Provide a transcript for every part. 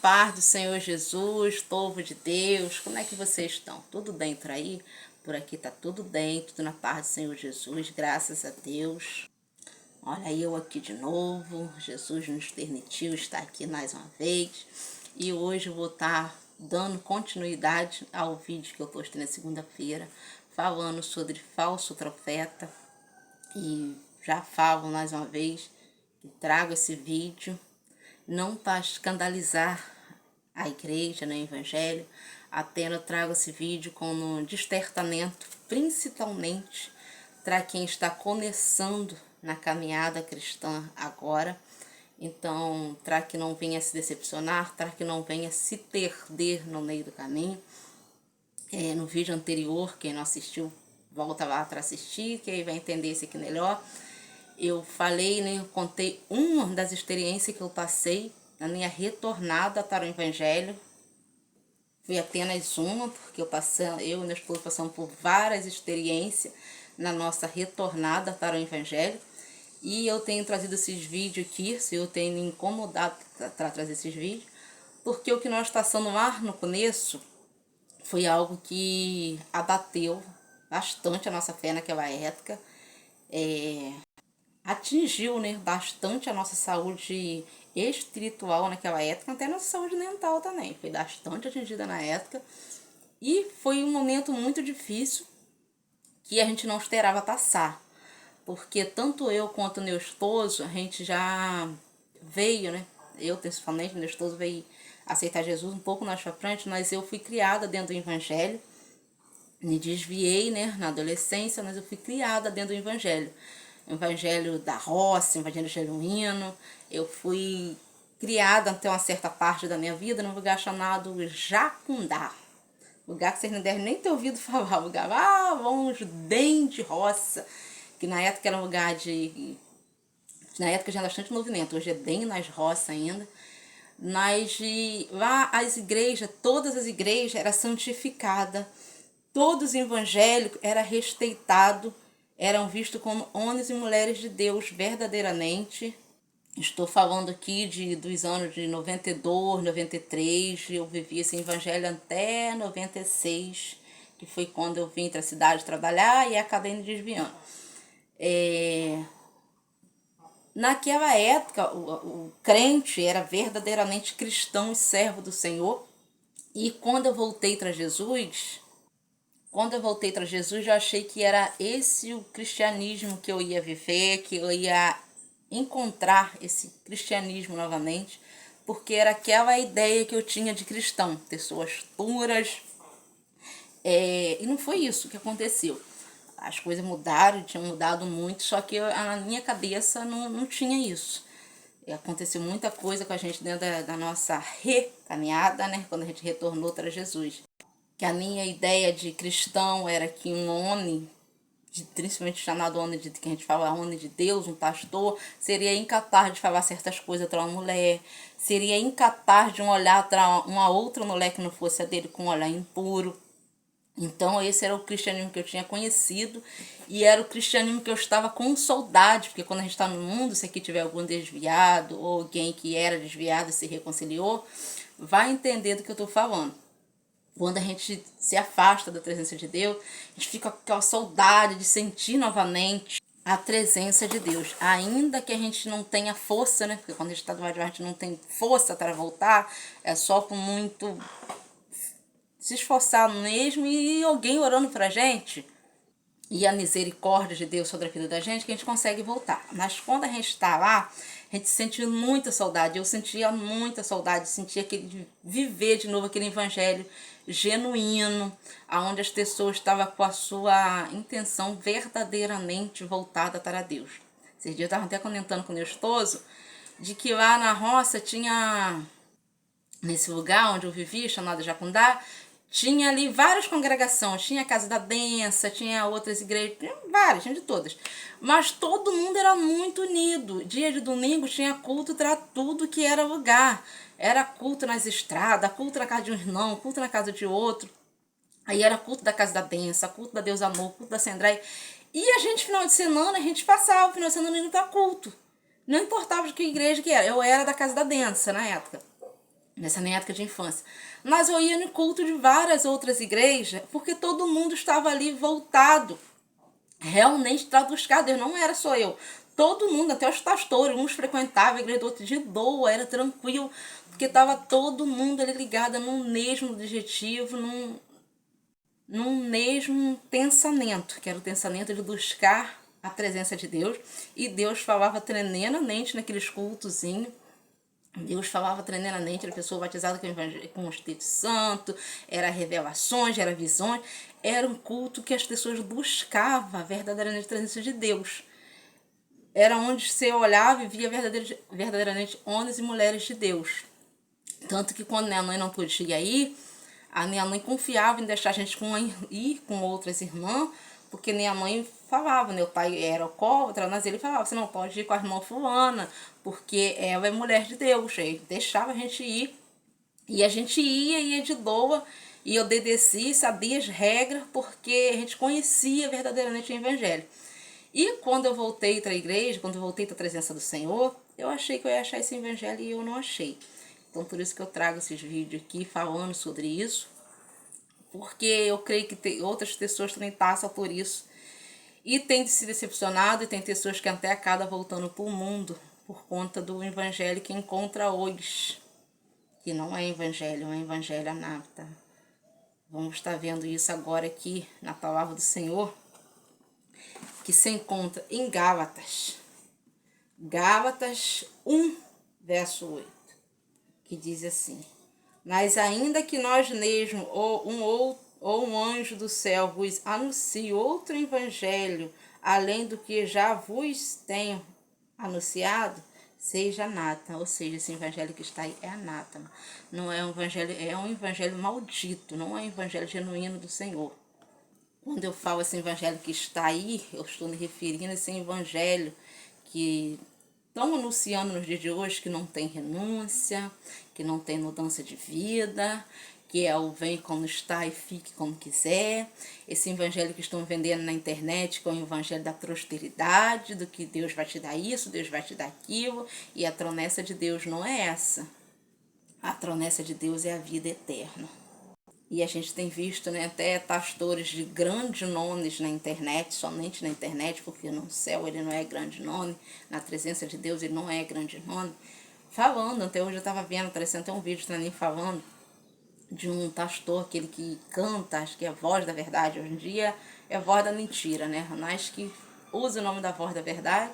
paz do Senhor Jesus, povo de Deus, como é que vocês estão? Tudo dentro aí? Por aqui tá tudo bem, tudo na paz do Senhor Jesus, graças a Deus. Olha eu aqui de novo, Jesus nos permitiu estar aqui mais uma vez. E hoje eu vou estar dando continuidade ao vídeo que eu postei na segunda-feira, falando sobre falso profeta. E já falo mais uma vez que trago esse vídeo não para escandalizar a igreja, né, o evangelho, apenas trago esse vídeo como despertamento, principalmente para quem está começando na caminhada cristã agora. Então, para que não venha se decepcionar, para que não venha se perder no meio do caminho. No vídeo anterior, quem não assistiu, volta lá para assistir, que aí vai entender isso aqui melhor. Eu falei, né, eu contei uma das experiências que eu passei na minha retornada para o Evangelho. Foi apenas uma, porque eu e meu esposo passamos por várias experiências na nossa retornada para o Evangelho. E eu tenho trazido esses vídeos aqui, se eu tenho me incomodado para trazer esses vídeos, porque o que nós passamos lá no começo foi algo que abateu bastante a nossa fé naquela época. Atingiu, né, bastante a nossa saúde espiritual naquela época, até a nossa saúde mental também. Foi bastante atingida na época. E foi um momento muito difícil que a gente não esperava passar. Porque tanto eu quanto meu esposo, a gente já veio, né? Eu, principalmente, meu esposo veio aceitar Jesus um pouco mais pra frente, mas eu fui criada dentro do Evangelho. Me desviei, né, na adolescência, mas eu fui criada dentro do Evangelho. Evangelho da roça, Evangelho genuíno. Eu fui criada até uma certa parte da minha vida num lugar chamado Jacundá. Lugar que vocês não devem nem ter ouvido falar. Lugar lá longe, bem de roça. Que na época era um lugar de... Na época já era bastante movimento. Hoje é bem nas roças ainda. Mas lá as igrejas, todas as igrejas eram santificadas. Todos os evangélicos eram respeitados, eram vistos como homens e mulheres de Deus verdadeiramente. Estou falando aqui dos anos de 92, 93, eu vivi esse evangelho até 96, que foi quando eu vim para a cidade trabalhar e acabei me desviando. Naquela época, o crente era verdadeiramente cristão e servo do Senhor. E quando eu voltei para Jesus, eu achei que era esse o cristianismo que eu ia viver, que eu ia encontrar esse cristianismo novamente, porque era aquela ideia que eu tinha de cristão, pessoas puras. E não foi isso que aconteceu. As coisas mudaram, tinham mudado muito, só que na minha cabeça não tinha isso. Aconteceu muita coisa com a gente dentro da nossa recaminhada, né? Quando a gente retornou para Jesus. Que a minha ideia de cristão era que um homem, principalmente chamado homem de que a gente fala homem de Deus, um pastor, seria incapaz de falar certas coisas para uma mulher, seria incapaz de olhar para uma outra mulher que não fosse a dele com um olhar impuro. Então esse era o cristianismo que eu tinha conhecido e era o cristianismo que eu estava com saudade, porque quando a gente está no mundo, se aqui tiver algum desviado ou alguém que era desviado e se reconciliou, vai entender do que eu estou falando. Quando a gente se afasta da presença de Deus, a gente fica com aquela saudade de sentir novamente a presença de Deus. Ainda que a gente não tenha força, né? Porque quando a gente está do lado de lá, a gente não tem força para voltar, é só com muito se esforçar mesmo e alguém orando pra gente. E a misericórdia de Deus sobre a vida da gente, que a gente consegue voltar. Mas quando a gente está lá, a gente sente muita saudade. Eu sentia muita saudade, sentia de viver de novo aquele evangelho genuíno, onde as pessoas estavam com a sua intenção verdadeiramente voltada para Deus. Esses dias eu estava até comentando com meu esposo, de que lá na roça tinha, nesse lugar onde eu vivia, chamado Jacundá, tinha ali várias congregações, tinha a Casa da Benção, tinha outras igrejas, tinha várias, tinha de todas. Mas todo mundo era muito unido. Dia de domingo tinha culto para tudo que era lugar. Era culto nas estradas, culto na casa de um irmão, culto na casa de outro. Aí era culto da Casa da Benção, culto da Deus Amor, culto da Sendrai. E a gente, final de semana, a gente passava o final de semana indo para culto. Não importava de que igreja que era. Eu era da Casa da Benção na época. nessa minha época de infância. Mas eu ia no culto de várias outras igrejas, porque todo mundo estava ali voltado realmente para buscar Deus, não era só eu. Todo mundo, até os pastores, uns frequentavam a igreja do outro de boa, era tranquilo, porque estava todo mundo ali ligado num mesmo objetivo, num mesmo pensamento, que era o pensamento de buscar a presença de Deus. E Deus falava tremendamente naqueles cultozinhos. Deus falava tremendamente, a pessoa batizada com o Espírito Santo, era revelações, era visões, era um culto que as pessoas buscavam verdadeiramente a presença de Deus. Era onde você olhava e via verdadeiramente homens e mulheres de Deus. Tanto que quando minha mãe não podia ir, a minha mãe confiava em deixar a gente ir com outras irmãs, porque minha mãe falava, meu pai era alcoólatra, mas ele falava, você não pode ir com a irmã fulana, porque ela é mulher de Deus. Ele deixava a gente ir, e a gente ia de boa, e eu obedeci, sabia as regras, porque a gente conhecia verdadeiramente o evangelho. E quando eu voltei para a igreja, quando eu voltei para a presença do Senhor, eu achei que eu ia achar esse evangelho e eu não achei. Então por isso que eu trago esses vídeos aqui falando sobre isso, porque eu creio que outras pessoas também passam por isso e tem se decepcionado, e tem pessoas que até acabam voltando para o mundo por conta do evangelho que encontra hoje, que não é evangelho, é um evangelho anata. Vamos estar vendo isso agora aqui na palavra do Senhor, que se encontra em Gálatas. Gálatas 1, verso 8, que diz assim: mas ainda que nós mesmos, ou um anjo do céu vos anuncie outro evangelho, além do que já vos tenho anunciado, seja anátema. Ou seja, esse evangelho que está aí é anátema. Não é um evangelho, é um evangelho maldito, não é um evangelho genuíno do Senhor. Quando eu falo esse evangelho que está aí, eu estou me referindo a esse evangelho que estão anunciando nos dias de hoje, que não tem renúncia, que não tem mudança de vida, que é o vem como está e fique como quiser. Esse evangelho que estão vendendo na internet, que é o evangelho da prosperidade, do que Deus vai te dar isso, Deus vai te dar aquilo, e a promessa de Deus não é essa. A promessa de Deus é a vida eterna. E a gente tem visto, né, até pastores de grandes nomes na internet, somente na internet, porque no céu ele não é grande nome, na presença de Deus ele não é grande nome, falando, até hoje eu estava vendo, aparecendo até um vídeo para mim falando de um pastor, aquele que canta, acho que é a voz da verdade, hoje em dia é a voz da mentira, né, mas que usa o nome da voz da verdade,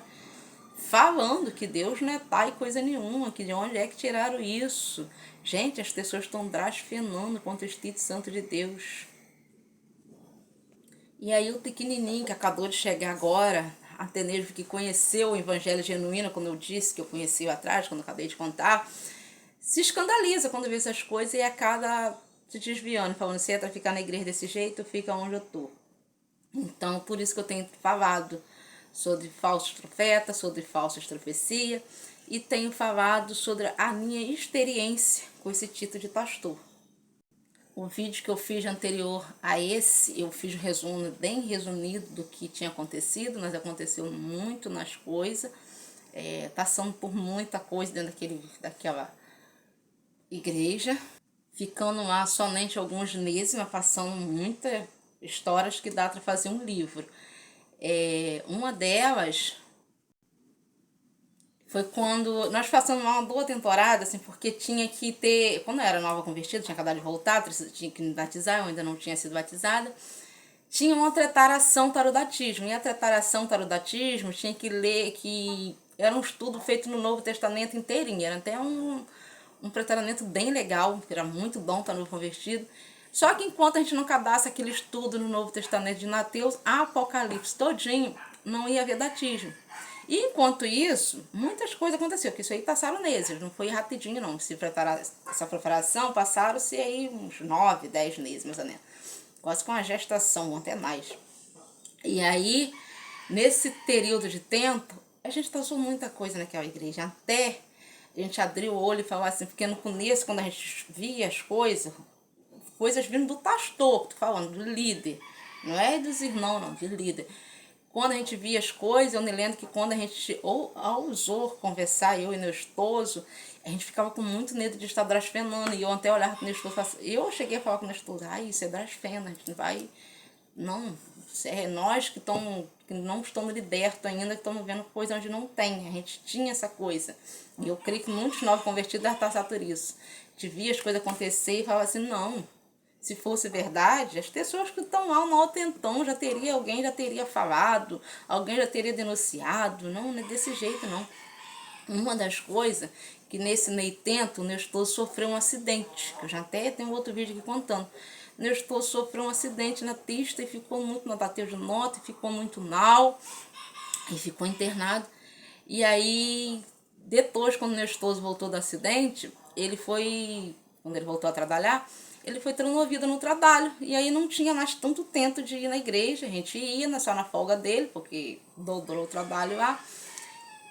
falando que Deus não é pai coisa nenhuma, que de onde é que tiraram isso? Gente, as pessoas estão blasfemando contra o Espírito Santo de Deus. E aí o pequenininho que acabou de chegar agora, até mesmo que conheceu o evangelho genuíno, como eu disse, que eu conheci atrás, quando eu acabei de contar, se escandaliza quando vê essas coisas e acaba se desviando, falando, se é para ficar na igreja desse jeito, fica onde eu tô. Então, por isso que eu tenho falado sobre falsos profetas, sobre falsas profecias, e tenho falado sobre a minha experiência com esse título de pastor. O vídeo que eu fiz anterior a esse, eu fiz um resumo bem resumido do que tinha acontecido, mas aconteceu muito nas coisas, passando por muita coisa dentro daquela igreja, ficando lá somente alguns meses, mas passando muitas histórias que dá para fazer um livro. Uma delas foi quando nós passamos uma boa temporada, assim, porque tinha que ter, quando eu era nova convertida, tinha acabado de voltar, tinha que me batizar, eu ainda não tinha sido batizada, tinha uma preparação para o batismo, e a preparação para o batismo tinha que ler, que era um estudo feito no Novo Testamento inteirinho, era até um preparamento bem legal, que era muito bom para o novo convertido. Só que enquanto a gente não acabasse aquele estudo no Novo Testamento de Mateus, Apocalipse todinho, não ia haver batismo. E enquanto isso, muitas coisas aconteceram, porque isso aí passaram meses, não foi rapidinho não. Essa preparação passaram-se aí uns 9, 10 meses, mais ou menos. Quase com a gestação, até mais. E aí, nesse período de tempo, a gente passou muita coisa naquela igreja, até a gente abrir o olho e falar assim, porque no começo, quando a gente via as coisas vindo do pastor, tô falando, do líder, não é dos irmãos não, de líder. quando a gente via as coisas, eu me lembro que quando a gente ousou conversar, eu e meu esposo, a gente ficava com muito medo de estar blasfemando. E eu até olhava para o meu esposo e falava assim, eu cheguei a falar com o meu esposo, isso é blasfema, a gente não vai... Não, é nós que não estamos libertos ainda, que estamos vendo coisa onde não tem. A gente tinha essa coisa. E eu creio que muitos novos convertidos devem passar por isso. A gente via as coisas acontecer e falava assim, não, se fosse verdade, as pessoas que estão lá, um mau tentão, alguém já teria falado, alguém já teria denunciado. Não, não é desse jeito, não. Uma das coisas que nesse meio tempo, o meu esposo sofreu um acidente, que eu já até tenho outro vídeo aqui contando. Meu esposo sofreu um acidente na pista e ficou muito, bateu de nota, e ficou muito mal, e ficou internado. E aí, depois, quando meu esposo voltou do acidente, quando ele voltou a trabalhar, ele foi promovido no trabalho. E aí não tinha mais tanto tempo de ir na igreja, a gente ia só na folga dele, porque dobrou o trabalho lá.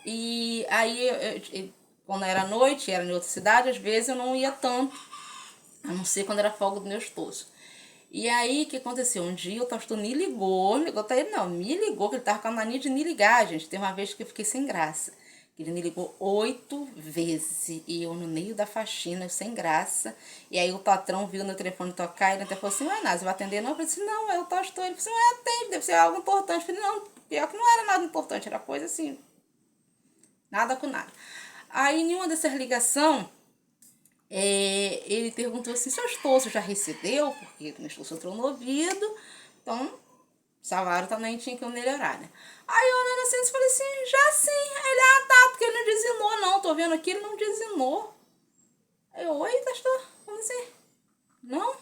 E aí, quando era noite, era em outra cidade, às vezes eu não ia tanto, a não ser quando era folga do meu esposo. E aí, o que aconteceu? Um dia o pastor me ligou pra ele, não, me ligou, que ele tava com a mania de me ligar, gente. Tem uma vez que eu fiquei sem graça. Ele me ligou 8 vezes, e eu no meio da faxina, sem graça. E aí o patrão viu no telefone tocar, ele até falou assim, ué, Nasa, vai atender não? Eu falei assim, não, é o pastor. Ele falou assim, atende, deve ser algo importante. Eu falei, não, pior que não era nada importante, era coisa assim, nada com nada. Aí, em uma dessas ligações, ele perguntou assim, seu esposo já recebeu? Porque meu esposo entrou no ouvido, então o salário também tinha que melhorar, né? Aí eu olhando assim, falei assim, já sim. Aí ele, tá, porque ele não dizimou, não, tô vendo aqui, ele não dizimou. Aí eu, oi, pastor, como assim? Não?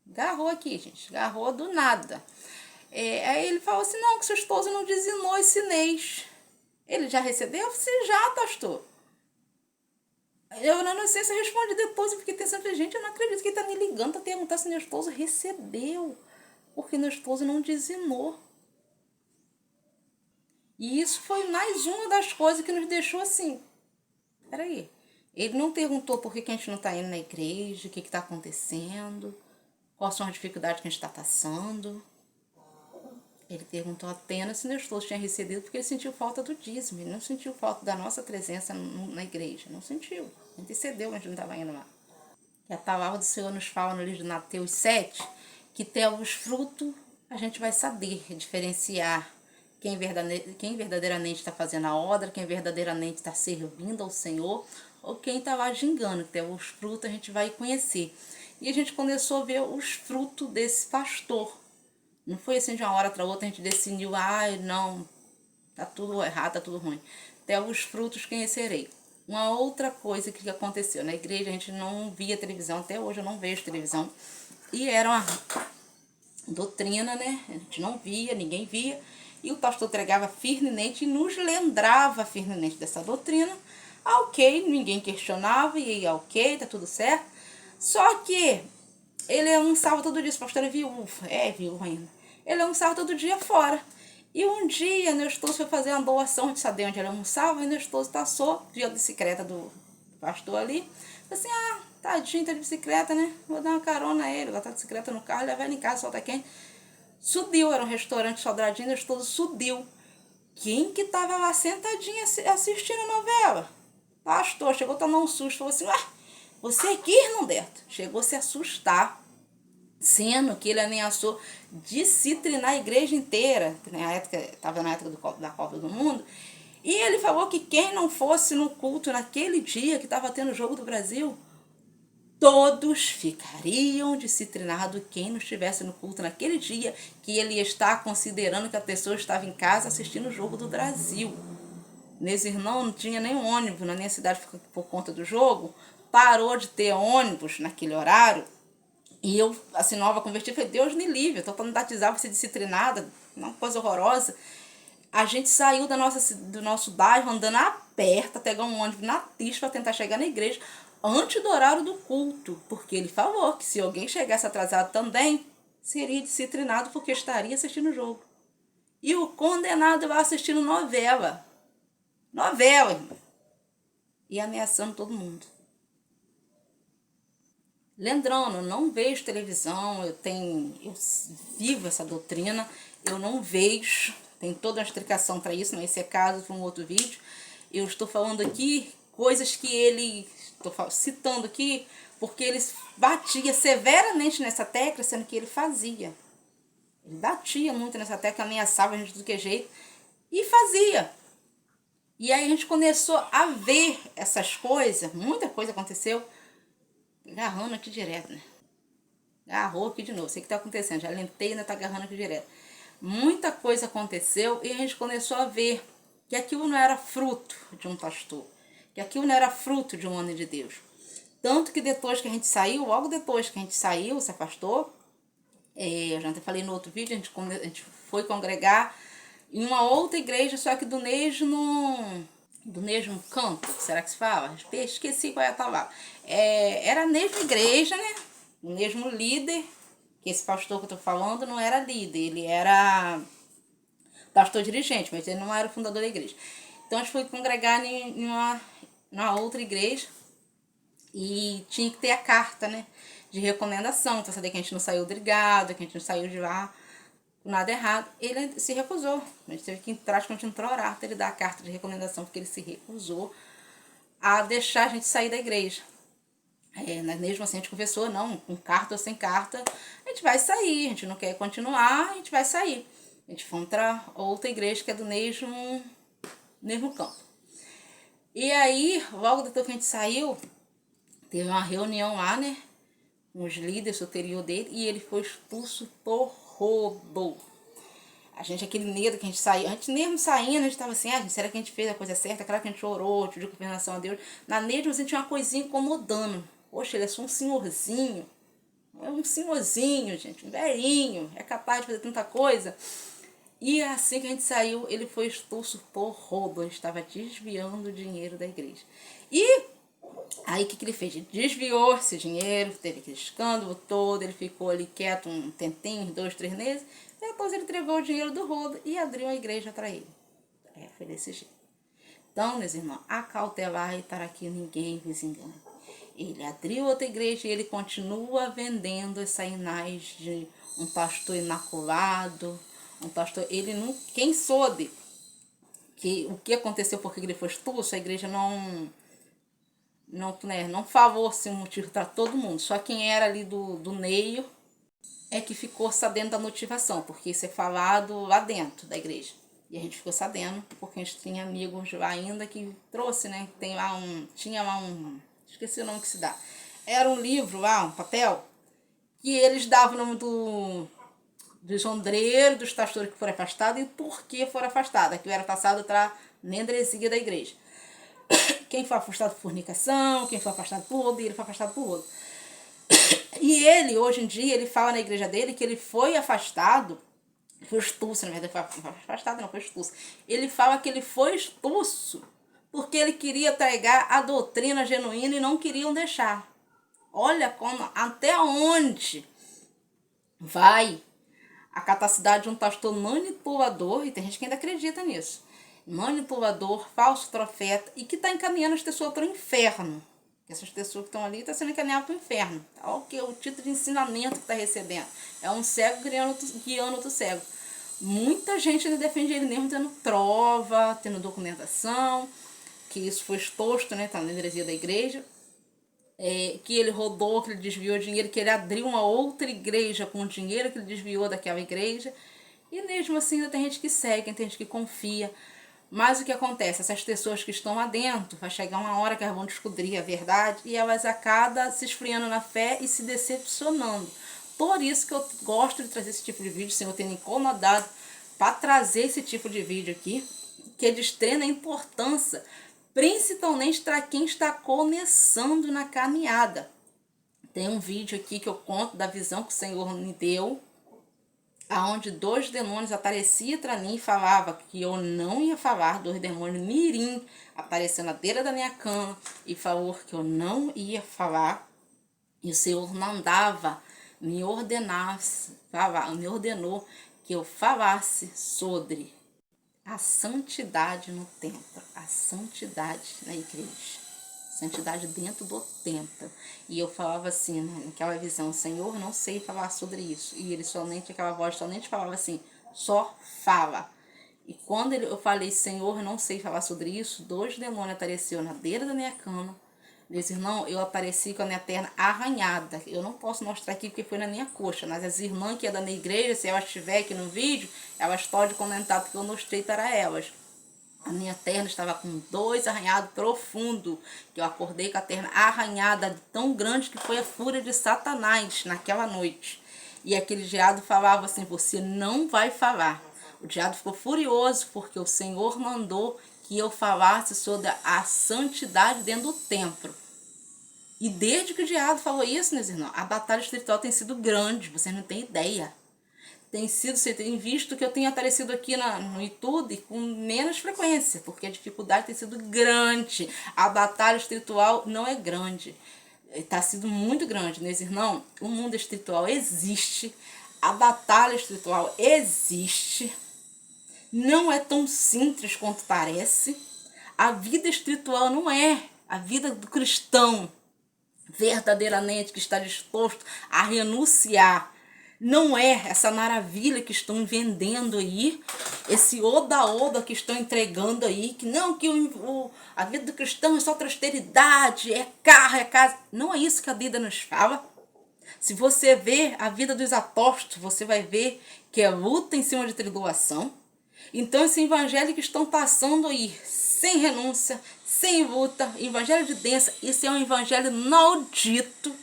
Garrou aqui, gente, garrou do nada. Aí ele falou assim, não, que seu esposo não dizimou esse mês. Ele já recebeu? Eu falei, já, pastor. Eu, na inocência, respondi depois, eu fiquei pensando, gente, eu não acredito que ele tá me ligando pra perguntar se meu esposo recebeu, porque meu esposo não dizimou. E isso foi mais uma das coisas que nos deixou assim, peraí, ele não perguntou por que a gente não tá indo na igreja, o que tá acontecendo, quais são as dificuldades que a gente tá passando. Ele perguntou apenas se meu esposo tinha recebido, porque ele sentiu falta do dízimo, ele não sentiu falta da nossa presença na igreja, não sentiu. A gente cedeu, a gente não estava indo lá. E a palavra do Senhor nos fala no livro de Mateus 7, que pelos frutos a gente vai saber diferenciar quem verdadeiramente está fazendo a obra, quem verdadeiramente está servindo ao Senhor, ou quem está lá gingando. Pelos frutos a gente vai conhecer. E a gente começou a ver os frutos desse pastor. Não foi assim de uma hora para outra a gente decidiu, não, tá tudo errado, tá tudo ruim. Pelos frutos conhecerei. Uma outra coisa que aconteceu, na igreja a gente não via televisão, até hoje eu não vejo televisão, e era uma doutrina, né, a gente não via, ninguém via, e o pastor pregava firmemente e nos lembrava firmemente dessa doutrina, ok, ninguém questionava, e aí ok, tá tudo certo, só que ele almoçava todo dia, esse pastor é viúvo ainda, ele almoçava todo dia fora. E um dia, meu esposo foi fazer uma doação, a gente sabia onde ele almoçava, e meu esposo passou, viu a bicicleta do pastor ali, falou assim, tadinho, tá de bicicleta, né? Vou dar uma carona a ele, botar a bicicleta no carro, levar ele em casa, solta quente. Subiu, era um restaurante Sobradinho, meu esposo subiu. Quem que tava lá sentadinha assistindo a novela? Pastor, chegou a tomar um susto, falou assim, você aqui, irmão Berto? Chegou a se assustar, sendo que ele ameaçou disciplinar a igreja inteira, que na época estava na época da Copa do Mundo, e ele falou que quem não fosse no culto naquele dia que estava tendo o jogo do Brasil, todos ficariam disciplinados quem não estivesse no culto naquele dia, que ele ia estar considerando que a pessoa estava em casa assistindo o jogo do Brasil. Nesse irmão não tinha nem ônibus na minha cidade por conta do jogo, parou de ter ônibus naquele horário. E eu, assim, nova convertida, falei, Deus me livre, eu tô falando batizar, ser disciplinada, uma coisa horrorosa. A gente saiu do nosso bairro andando a pé, pra pegar um ônibus na pista para tentar chegar na igreja antes do horário do culto, porque ele falou que se alguém chegasse atrasado também, seria disciplinado porque estaria assistindo o jogo. E o condenado vai assistindo novela, irmão, e ameaçando todo mundo. Lembrando, eu não vejo televisão, eu vivo essa doutrina, eu não vejo, tem toda uma explicação para isso, não esse é caso para um outro vídeo. Eu estou falando aqui coisas que ele, estou citando aqui, porque ele batia severamente nessa tecla, sendo que ele fazia. Ele batia muito nessa tecla, ameaçava a gente do que jeito, e fazia. E aí a gente começou a ver essas coisas, muita coisa aconteceu, agarrando aqui direto, né? Agarrou aqui de novo, sei o que tá acontecendo, já lentei e ainda tá agarrando aqui direto. Muita coisa aconteceu e a gente começou a ver que aquilo não era fruto de um pastor, que aquilo não era fruto de um homem de Deus. Tanto que depois que a gente saiu, logo depois que a gente saiu, se afastou, eu já até falei no outro vídeo, a gente foi congregar em uma outra igreja, só que do mesmo campo, será que se fala? Esqueci qual é a palavra. Era a mesma igreja, né? O mesmo líder, que esse pastor que eu tô falando não era líder, ele era pastor dirigente, mas ele não era o fundador da igreja. Então a gente foi congregar em uma outra igreja e tinha que ter a carta, né? De recomendação, para saber que a gente não saiu brigado, que a gente não saiu de lá nada errado. Ele se recusou. A gente teve que entrar, a gente entrou orar para ele dar a carta de recomendação, porque ele se recusou a deixar a gente sair da igreja. Mesmo assim a gente conversou, não, com carta ou sem carta, a gente vai sair, a gente não quer continuar, a gente vai sair. A gente foi para outra igreja que é do mesmo campo. E aí, logo depois que a gente saiu, teve uma reunião lá, né, com os líderes superior dele, e ele foi expulso por roubo. A gente, aquele medo que a gente saiu, a gente mesmo saindo, a gente tava assim, gente, será que a gente fez a coisa certa? Claro que a gente orou, pediu conversação a Deus. Na mesma, a gente tinha uma coisinha incomodando. Poxa, ele é só um senhorzinho. É um senhorzinho, gente, um velhinho. É capaz de fazer tanta coisa. E assim que a gente saiu, ele foi expulso por roubo. Ele estava desviando o dinheiro da igreja. E aí o que ele fez? Ele desviou esse dinheiro, teve aquele escândalo todo, ele ficou ali quieto um tempinho, 2, 3 meses. Depois ele entregou o dinheiro do roubo e abriu a igreja para ele. Foi desse jeito. Então, meus irmãos, acautelar e estar aqui ninguém vos engana. Ele abriu outra igreja e ele continua vendendo os sinais de um pastor imaculado, um pastor, ele não, quem soube que o que aconteceu porque ele foi expulso, a igreja não falou assim, um motivo para todo mundo, só quem era ali do meio é que ficou sabendo da motivação, porque isso é falado lá dentro da igreja. E a gente ficou sabendo, porque a gente tinha amigos lá ainda que trouxe, né? Tinha lá um, esqueci o nome que se dá. Era um livro lá, um papel, que eles davam o nome dos ondreiros, dos pastores que foram afastados e por que foram afastados. Aquilo era passado para membresia da igreja. Quem foi afastado por fornicação, quem foi afastado por roubo, e ele foi afastado por roubo. E ele, hoje em dia, ele fala na igreja dele que ele foi afastado, foi expulso, na verdade, foi afastado, não, foi expulso. Ele fala que ele foi expulso porque ele queria pregar a doutrina genuína e não queriam deixar. Olha como, até onde vai a capacidade de um pastor manipulador, e tem gente que ainda acredita nisso, manipulador, falso profeta, e que está encaminhando as pessoas para o inferno. Essas pessoas que estão ali estão sendo encaminhadas para o inferno. Olha que o título de ensinamento que está recebendo. É um cego guiando outro cego. Muita gente ainda defende ele mesmo tendo prova, tendo documentação, que isso foi exposto, né, tá na heresia da igreja, que ele roubou, que ele desviou dinheiro, que ele abriu uma outra igreja com o dinheiro que ele desviou daquela igreja. E mesmo assim ainda tem gente que segue, tem gente que confia. Mas o que acontece? Essas pessoas que estão lá dentro, vai chegar uma hora que elas vão descobrir a verdade e elas acabam se esfriando na fé e se decepcionando. Por isso que eu gosto de trazer esse tipo de vídeo, Senhor, tendo incomodado para trazer esse tipo de vídeo aqui, que é de extrema importância, principalmente para quem está começando na caminhada. Tem um vídeo aqui que eu conto da visão que o Senhor me deu, aonde 2 demônios apareciam para mim e falava que eu não ia falar, 2 demônios mirim aparecendo na beira da minha cama e falou que eu não ia falar. E o Senhor mandava, me ordenou que eu falasse sobre a santidade no templo, a santidade na igreja, santidade dentro do templo. E eu falava assim, naquela visão, Senhor, não sei falar sobre isso. E ele somente, aquela voz somente falava assim, só fala. E quando eu falei, Senhor, eu não sei falar sobre isso, 2 demônios apareceram na beira da minha cama. Meus irmãos, eu apareci com a minha perna arranhada. Eu não posso mostrar aqui porque foi na minha coxa, mas as irmãs que é da minha igreja, se elas estiverem aqui no vídeo, elas podem comentar porque eu mostrei para elas. A minha perna estava com 2 arranhados profundos, que eu acordei com a perna arranhada, tão grande que foi a fúria de Satanás naquela noite. E aquele diabo falava assim, você não vai falar. O diabo ficou furioso porque o Senhor mandou que eu falasse sobre a santidade dentro do templo. E desde que o diabo falou isso, meus irmãos, a batalha espiritual tem sido grande, vocês não têm ideia. Tem sido, você tem visto que eu tenho aparecido aqui no YouTube com menos frequência, porque a dificuldade tem sido grande. A batalha espiritual não é grande. Está sendo muito grande, meus irmãos. O mundo espiritual existe. A batalha espiritual existe. Não é tão simples quanto parece. A vida espiritual não é. A vida do cristão, verdadeiramente, que está disposto a renunciar, não é essa maravilha que estão vendendo aí, esse oda-oda que estão entregando aí, que não, que a vida do cristão é só prosperidade, é carro, é casa. Não é isso que a Bíblia nos fala. Se você ver a vida dos apóstolos, você vai ver que é luta em cima de tribulação. Então esse evangelho que estão passando aí, sem renúncia, sem luta, evangelho de densa, isso é um evangelho maldito.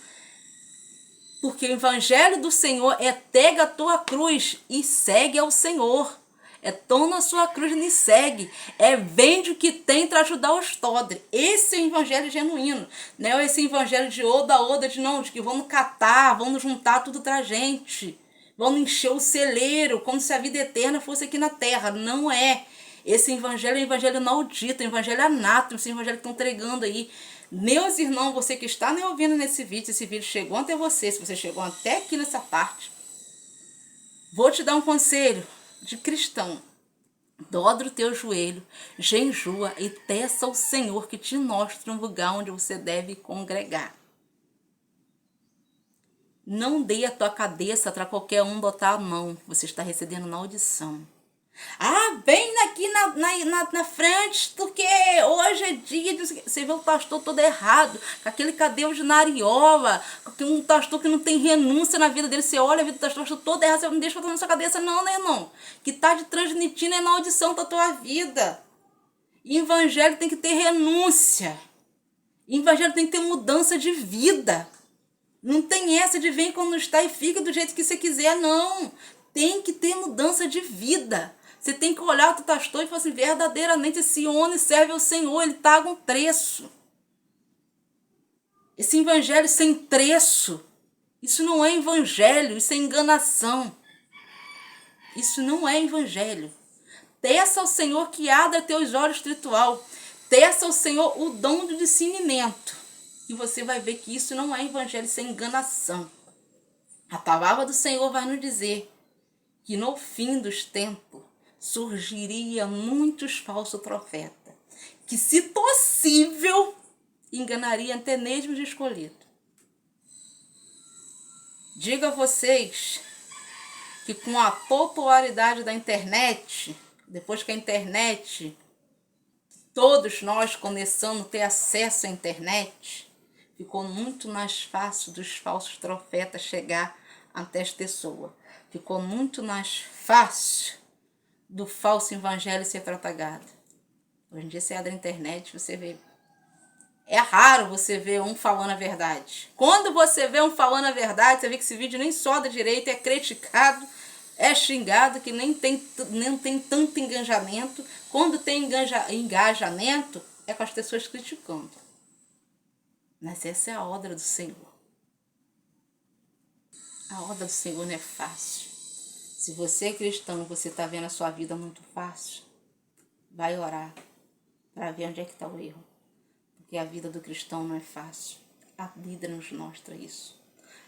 Porque o evangelho do Senhor é pega a tua cruz e segue ao Senhor. É toma a sua cruz e me segue. É vende o que tem para ajudar os pobres. Esse é o evangelho genuíno. Não é esse evangelho de oda, de não, de que vamos catar, vamos juntar tudo pra gente. Vamos encher o celeiro, como se a vida eterna fosse aqui na terra. Não é. Esse evangelho é um evangelho maldito, um evangelho anátema, esse evangelho que estão entregando aí. Meus irmãos, você que está me ouvindo nesse vídeo, esse vídeo chegou até você, se você chegou até aqui nessa parte, vou te dar um conselho de cristão. Dobra o teu joelho, jejua e peça ao Senhor que te mostre um lugar onde você deve congregar. Não dê a tua cabeça para qualquer um botar a mão, você está recebendo maldição. Ah, vem aqui na frente, porque hoje é dia de... Você vê o pastor todo errado, com aquele cabelo de nariola, com um pastor que não tem renúncia na vida dele. Você olha a vida do pastor todo errado, você não deixa botar na sua cabeça, não, né, irmão? Que tá de transmitindo é maldição pra tua vida. E evangelho tem que ter renúncia. Evangelho tem que ter mudança de vida. Não tem essa de vem quando está e fica do jeito que você quiser, não. Tem que ter mudança de vida. Você tem que olhar o teu pastor e falar assim, verdadeiramente esse homem serve ao Senhor, ele paga um preço. Esse evangelho sem preço, isso não é evangelho, isso é enganação. Isso não é evangelho. Peça ao Senhor que abra teus olhos espiritual. Peça ao Senhor o dom do discernimento. E você vai ver que isso não é evangelho, isso é enganação. A palavra do Senhor vai nos dizer que no fim dos tempos surgiria muitos falsos profetas, que se possível enganaria até mesmo os escolhidos. Digo a vocês que com a popularidade da internet, depois que a internet, todos nós começamos a ter acesso à internet, ficou muito mais fácil dos falsos profetas chegar até as pessoas. Ficou muito mais fácil do falso evangelho ser propagado. Hoje em dia você abre a internet, você vê. É raro você ver um falando a verdade. Quando você vê um falando a verdade, você vê que esse vídeo nem soda direito, é criticado, é xingado, que nem tem tanto engajamento. Quando tem engajamento, é com as pessoas criticando. Mas essa é a obra do Senhor. A obra do Senhor não é fácil. Se você é cristão e você está vendo a sua vida muito fácil, vai orar para ver onde é que está o erro. Porque a vida do cristão não é fácil. A Bíblia nos mostra isso.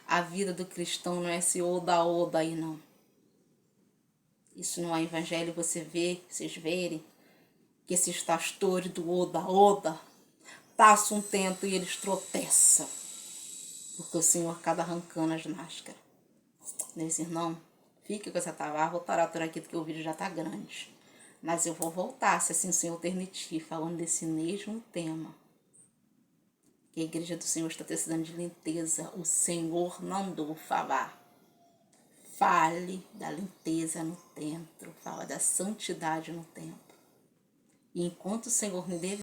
A vida do cristão não é esse oda-oda aí, não. Isso não é evangelho. Vocês verem que esses pastores do oda-oda passam um tempo e eles tropeçam. Porque o Senhor acaba arrancando as máscaras. Meus irmãos, Fique com essa tavarra, vou parar por aqui porque o vídeo já tá grande. Mas eu vou voltar, se assim o Senhor permitir, falando desse mesmo tema. Que a igreja do Senhor está precisando de limpeza. O Senhor mandou falar. Fale da limpeza no templo, fala da santidade no templo. E enquanto o Senhor me der